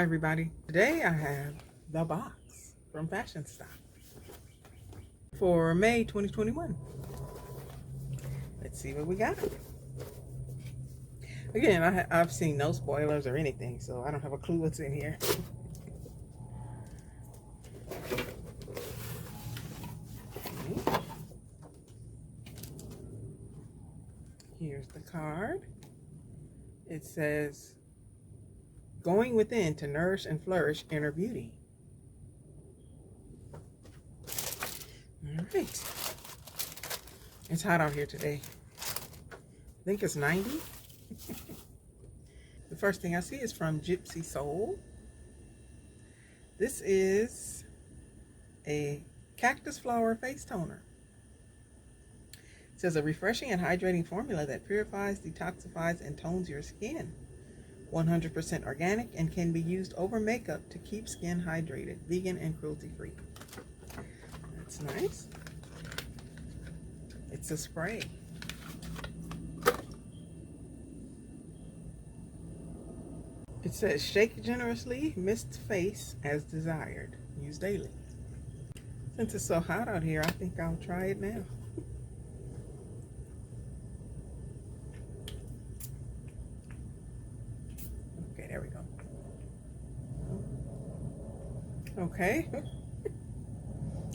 Everybody, today I have the box from Fashionsta for May 2021. Let's see what we got. Again, I've seen no spoilers or anything, so I don't have a clue what's in here. Here's the card. It says, "Going within to nourish and flourish inner beauty." All right. It's hot out here today. I think it's 90. The first thing I see is from Gypsy Soul. This is a cactus flower face toner. It says a refreshing and hydrating formula that purifies, detoxifies, and tones your skin. 100% organic and can be used over makeup to keep skin hydrated, vegan and cruelty-free. That's nice. It's a spray. It says shake generously, mist face as desired. Use daily. Since it's so hot out here, I think I'll try it now. Okay, there we go. Okay.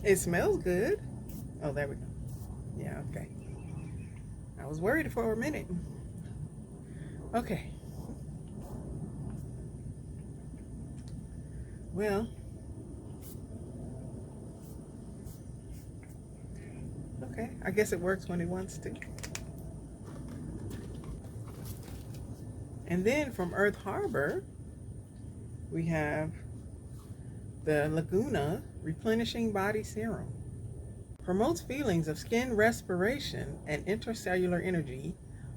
It smells good. Oh, there we go. Yeah, okay. I was worried for a minute. Okay. Well, okay, I guess it works when it wants to. And then from Earth Harbor, we have the Laguna Replenishing Body Serum. Promotes feelings of skin respiration and intercellular energy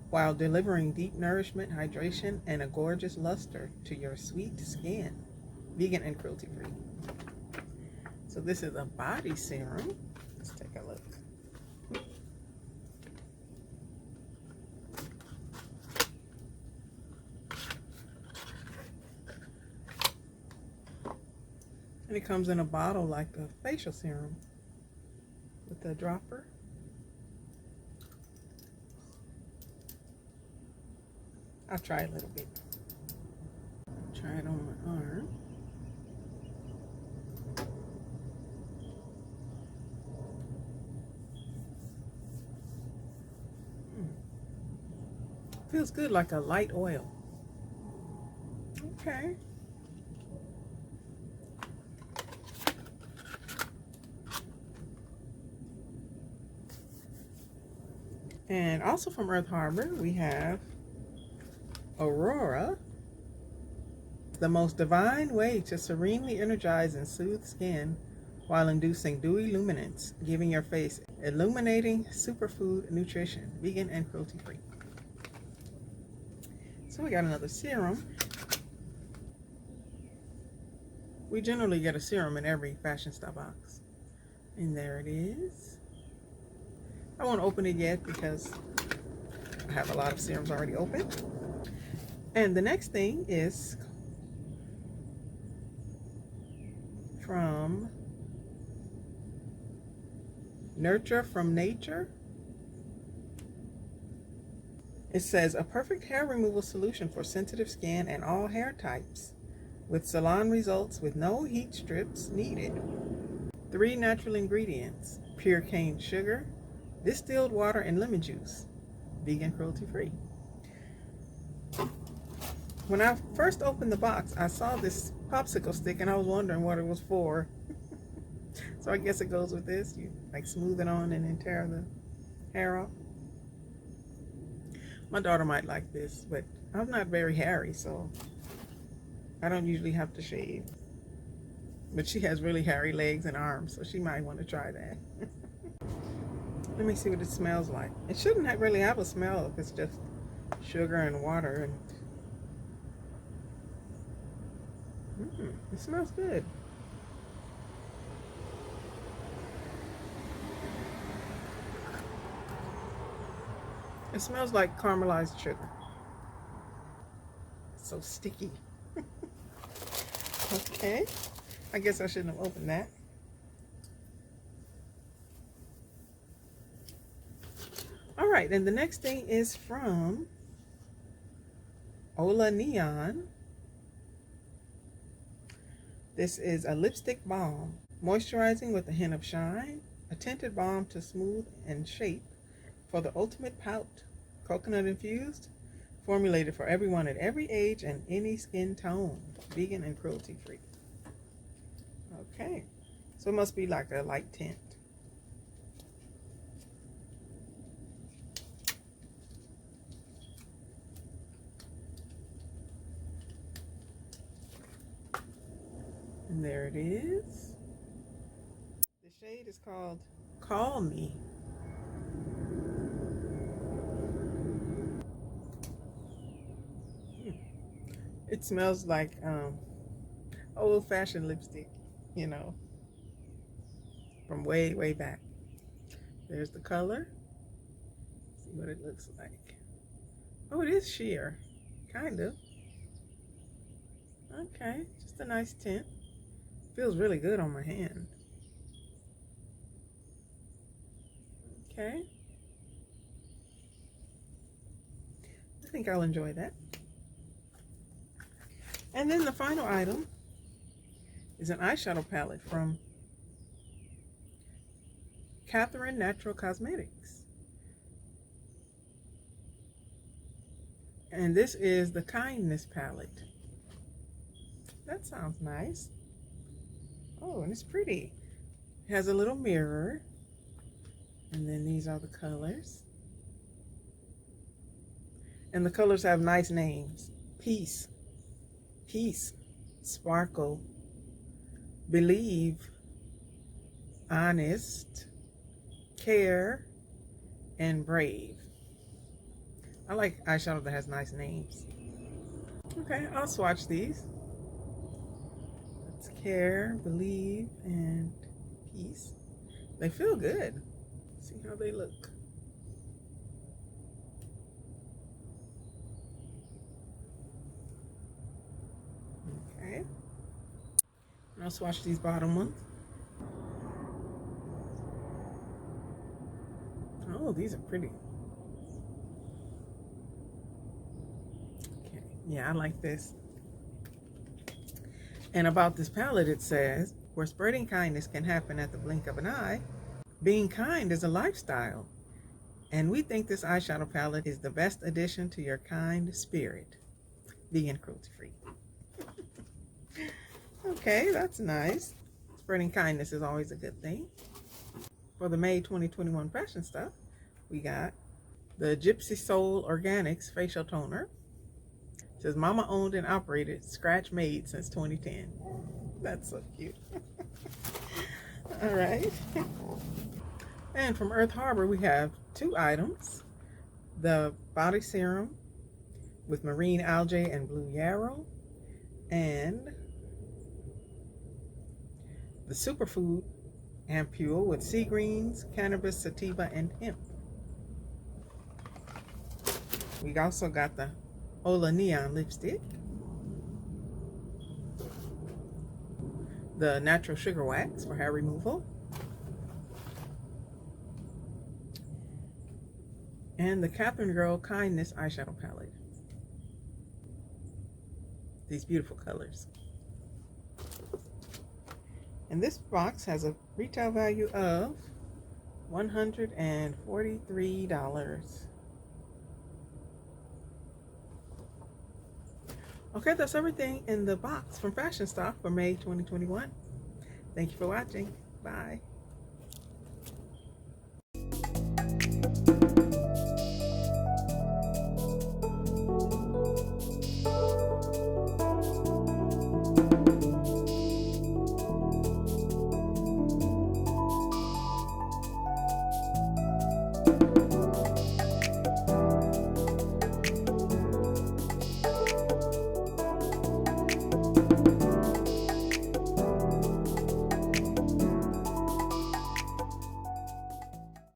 while delivering deep nourishment, hydration, and a gorgeous luster to your sweet skin. Vegan and cruelty-free. So this is a body serum. Let's take a look. And it comes in a bottle like a facial serum with a dropper. I'll try a little bit. Try it on my arm. Feels good, like a light oil. Okay. And also from Earth Harbor, we have Aurora, the most divine way to serenely energize and soothe skin while inducing dewy luminance, giving your face illuminating superfood nutrition, vegan and cruelty-free. So we got another serum. We generally get a serum in every Fashionsta box. And there it is. I won't open it yet because I have a lot of serums already open. And the next thing is from Nurture from Nature. It says a perfect hair removal solution for sensitive skin and all hair types with salon results with no heat strips needed. 3 natural ingredients: pure cane sugar, distilled water, and lemon juice. Vegan, cruelty-free. When I first opened the box, I saw this popsicle stick and I was wondering what it was for. So I guess it goes with this. You like smooth it on and then tear the hair off. My daughter might like this, but I'm not very hairy, so I don't usually have to shave. But she has really hairy legs and arms, so she might want to try that. Let me see what it smells like. It shouldn't really have a smell if it's just sugar and water. And it smells good. It smells like caramelized sugar. It's so sticky. Okay. I guess I shouldn't have opened that. All right, and the next thing is from Ola Neon. This is a lipstick balm, moisturizing with a hint of shine, a tinted balm to smooth and shape for the ultimate pout. Coconut infused, formulated for everyone at every age and any skin tone, vegan and cruelty free. Okay, so it must be like a light tint. And there it is. The shade is called Call Me. It smells like old-fashioned lipstick, you know, from way, way back. There's the color. See what it looks like. Oh, it is sheer, kind of. Okay, just a nice tint. Feels really good on my hand. Okay. I think I'll enjoy that. And then the final item is an eyeshadow palette from Catherine Natural Cosmetics. And this is the Kindness palette. That sounds nice. Oh, and it's pretty. It has a little mirror. And then these are the colors. And the colors have nice names. Peace, Peace, Sparkle, Believe, Honest, Care, and Brave. I like eyeshadow that has nice names. Okay, I'll swatch these. Let's Care, Believe, and Peace. They feel good. See how they look. Okay. I'll swatch these bottom ones. Oh, these are pretty. Okay, yeah, I like this. And about this palette, it says, where spreading kindness can happen at the blink of an eye, being kind is a lifestyle. And we think this eyeshadow palette is the best addition to your kind spirit. Vegan, cruelty free. Okay, that's nice. Spreading kindness is always a good thing. For the May 2021 fashion stuff, we got the Gypsy Soul Organics Facial Toner. It says mama owned and operated, scratch made since 2010. That's so cute. All right. And from Earth Harbor, we have two items. The body serum with marine algae and blue yarrow, and the superfood ampule with sea greens, cannabis, sativa, and hemp. We also got the Ola Neon lipstick, the natural sugar wax for hair removal, and the Catherine Girl Kindness eyeshadow palette. These beautiful colors. And this box has a retail value of $143. Okay, that's everything in the box from Fashionsta for May 2021. Thank you for watching. Bye.